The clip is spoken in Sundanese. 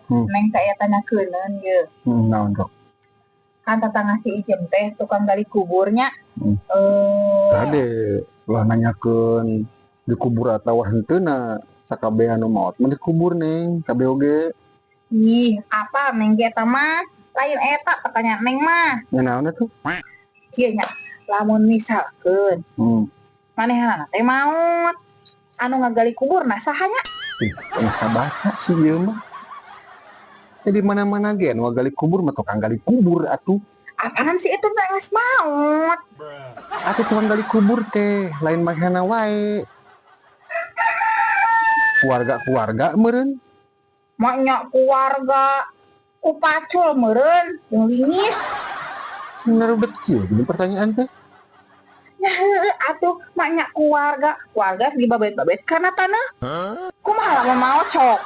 Neng saya tanya keuneun ye. Naon rok? Kan tetangga si Ijem teh tukang gali kuburnya. Kade lah nanyakeun di kubur atawa henteuna sakabehan nu maot mah dikubur neng kabe oge. Ih, apa neng ge eta mah? Lain eta pertanyaan neng mah. Nya naon atuh? Kieu nya, lamun misalkeun manehna teh maot anu ngagali kubur nah saha nya? Geus kabaca sih ieu mah. Jadi mana-mana ge anu gali kubur mah tukang gali kubur atuh. Apaan sih itu nggak nges maut? Atuh tukang gali kubur teh lain manehna wae. Keluarga meureun. Maknya keluarga upacul meureun jeung lingis. Ngarubet kieu gini pertanyaan teh. Ya heueuh atuh maknya keluarga di babet-babet kana tanah. Kumaha lamun maot sok?